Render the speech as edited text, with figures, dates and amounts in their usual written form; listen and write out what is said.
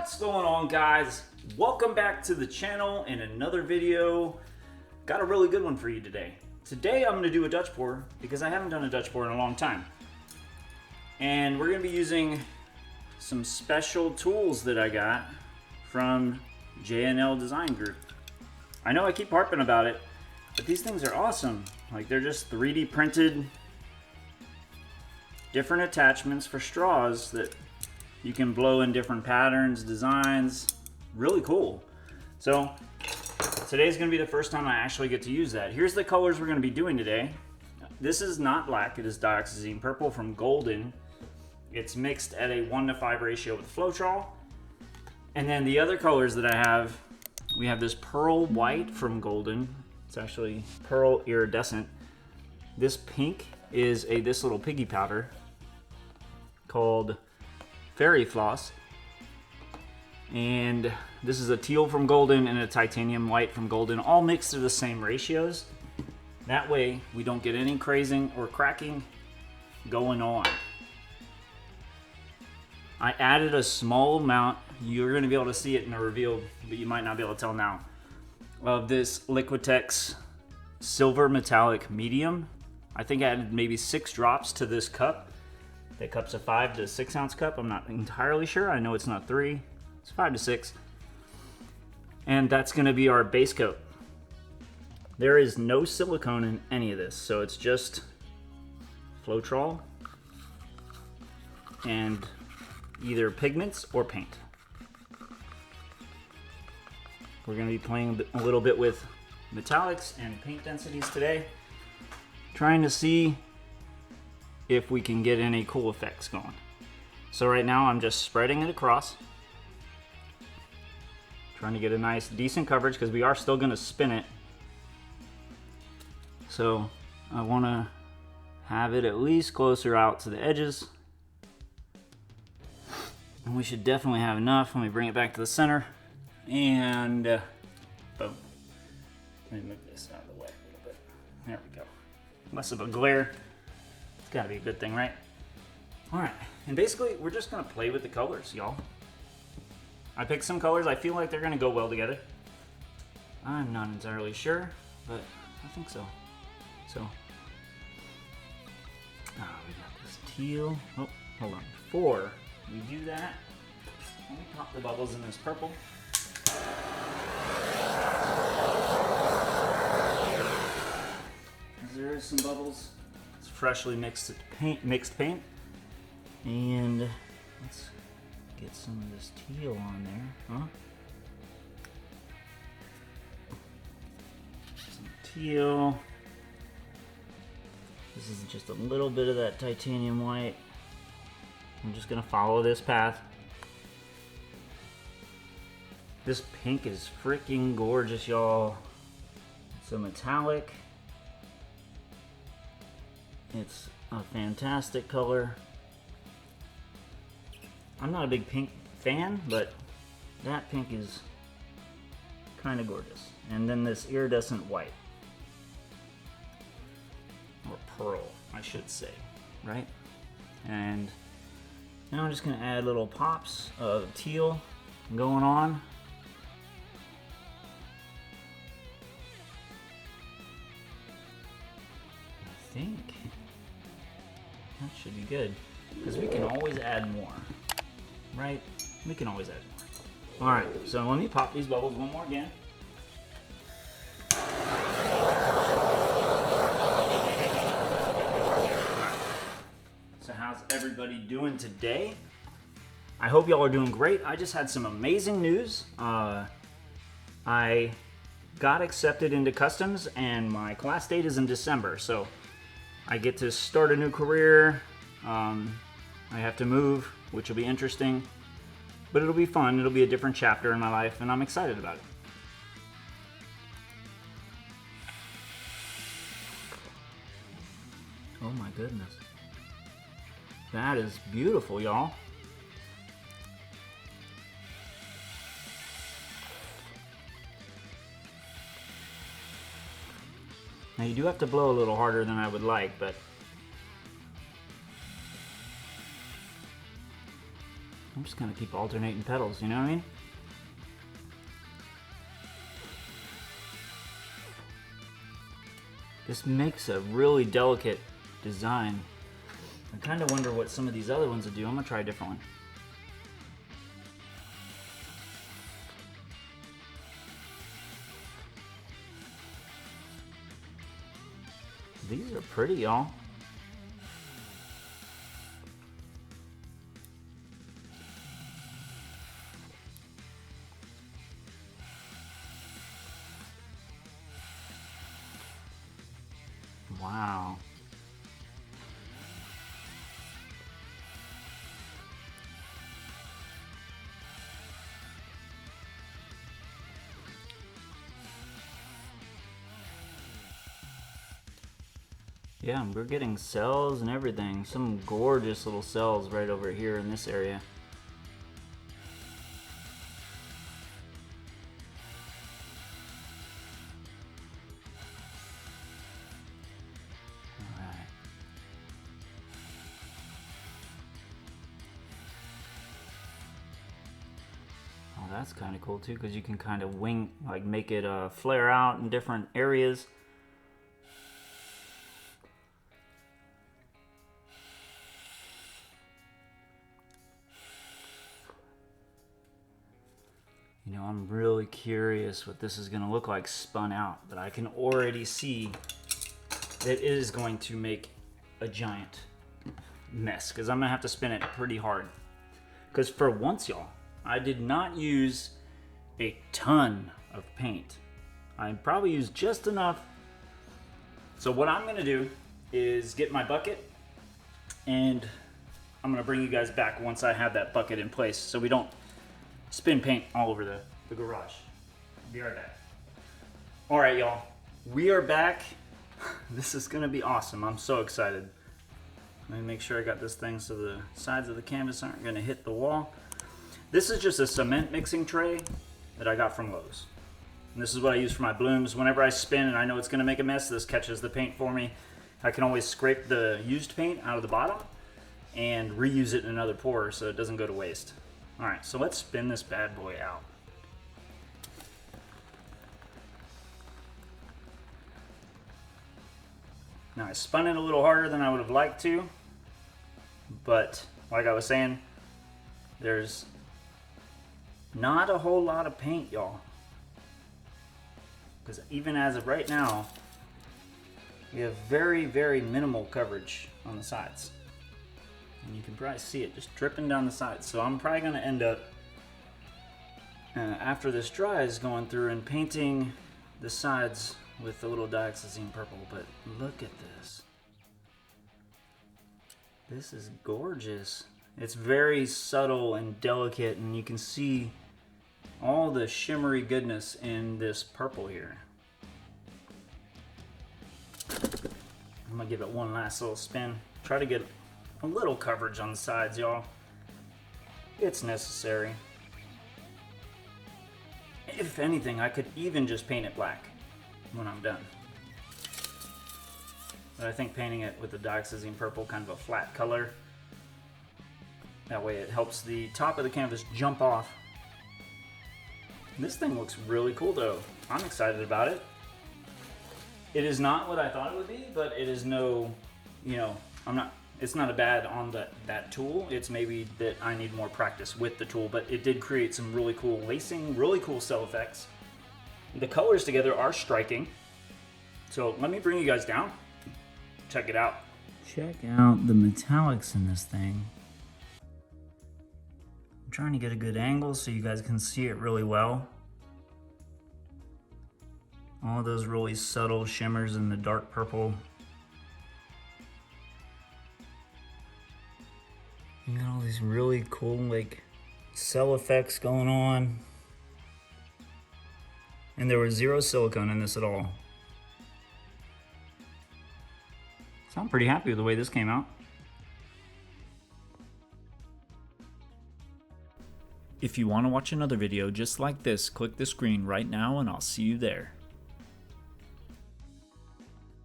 What's going on, guys? Welcome back to the channel in another video. Got a really good one for you today. Today I'm going to do a Dutch pour because I haven't done a Dutch pour in a long time. And we're going to be using some special tools that I got from JNL Design Group. I know I keep harping about it, but these things are awesome. Like, they're just 3D printed different attachments for straws that you can blow in different patterns, designs. Really cool. So today's gonna be the first time I actually get to use that. Here's the colors we're gonna be doing today. This is not black, it is dioxazine purple from Golden. It's mixed at a 1:5 ratio with Floetrol. And then the other colors that I have, we have this pearl white from Golden. It's actually pearl iridescent. This pink is this little piggy powder called Fairy Floss. And this is a teal from Golden and a titanium white from Golden, all mixed to the same ratios. That way we don't get any crazing or cracking going on. I added a small amount, you're going to be able to see it in the reveal, but you might not be able to tell now, of this Liquitex silver metallic medium. I think I added maybe 6 drops to this cup. That cup's a 5 to 6 ounce cup. I'm not entirely sure. I know it's not 3. It's 5 to 6. And that's going to be our base coat. There is no silicone in any of this, so it's just Floetrol and either pigments or paint. We're going to be playing a little bit with metallics and paint densities today, trying to see if we can get any cool effects going. So right now I'm just spreading it across, trying to get a nice decent coverage because we are still going to spin it. So I want to have it at least closer out to the edges, and we should definitely have enough. Let me bring it back to the center, and boom. Let me move this out of the way a little bit. There we go. Less of a glare. It's gotta be a good thing, right? All right, and basically we're just gonna play with the colors, y'all. I picked some colors I feel like they're gonna go well together. I'm not entirely sure, but I think so. So, we got this teal. Oh, hold on. Before we do that, let me pop the bubbles in this purple. There is some bubbles. It's freshly mixed paint, and let's get some of this teal on there, huh? Some teal. This is just a little bit of that titanium white. I'm just gonna follow this path. This pink is freaking gorgeous, y'all. It's a metallic. It's a fantastic color. I'm not a big pink fan, but that pink is kind of gorgeous. And then this iridescent white. Or pearl, I should say, right? And now I'm just gonna add little pops of teal going on. I think that should be good, because we can always add more, right? We can always add more. All right, so let me pop these bubbles one more again. So how's everybody doing today? I hope y'all are doing great. I just had some amazing news. I got accepted into customs, and my class date is in December, so I get to start a new career. I have to move, which will be interesting, but it'll be fun. It'll be a different chapter in my life, and I'm excited about it. Oh my goodness. That is beautiful, y'all. Now you do have to blow a little harder than I would like, but I'm just gonna keep alternating petals, you know what I mean? This makes a really delicate design. I kind of wonder what some of these other ones would do. I'm gonna try a different one. These are pretty, y'all. Wow. Yeah, we're getting cells and everything. Some gorgeous little cells right over here in this area. That's kind of cool too, because you can kind of make it flare out in different areas. You know, I'm really curious what this is going to look like spun out, but I can already see that it is going to make a giant mess, because I'm going to have to spin it pretty hard. Because for once, y'all, I did not use a ton of paint. I probably used just enough. So what I'm gonna do is get my bucket, and I'm gonna bring you guys back once I have that bucket in place so we don't spin paint all over the garage. Be right back. All right, y'all, we are back. This is gonna be awesome. I'm so excited. Let me make sure I got this thing so the sides of the canvas aren't gonna hit the wall. This is just a cement mixing tray that I got from Lowe's. And this is what I use for my blooms. Whenever I spin and I know it's gonna make a mess, this catches the paint for me. I can always scrape the used paint out of the bottom and reuse it in another pour so it doesn't go to waste. All right, so let's spin this bad boy out. Now I spun it a little harder than I would have liked to, but like I was saying, there's not a whole lot of paint, y'all. Because even as of right now, we have very, very minimal coverage on the sides. And you can probably see it just dripping down the sides. So I'm probably gonna end up, after this dries, going through and painting the sides with a little dioxazine purple. But look at this. This is gorgeous. It's very subtle and delicate, and you can see all the shimmery goodness in this purple here. I'm gonna give it one last little spin. Try to get a little coverage on the sides, y'all. It's necessary. If anything, I could even just paint it black when I'm done. But I think painting it with the dioxazine purple, kind of a flat color, that way it helps the top of the canvas jump off. This thing looks really cool though. I'm excited about it. It is not what I thought it would be, but it is no, you know, it's not a bad on that tool. It's maybe that I need more practice with the tool, but it did create some really cool lacing, really cool cell effects. The colors together are striking. So let me bring you guys down. Check it out. Check out the metallics in this thing. I'm trying to get a good angle so you guys can see it really well. All those really subtle shimmers in the dark purple. You got all these really cool like cell effects going on. And there was zero silicone in this at all. So I'm pretty happy with the way this came out. If you want to watch another video just like this, click the screen right now and I'll see you there.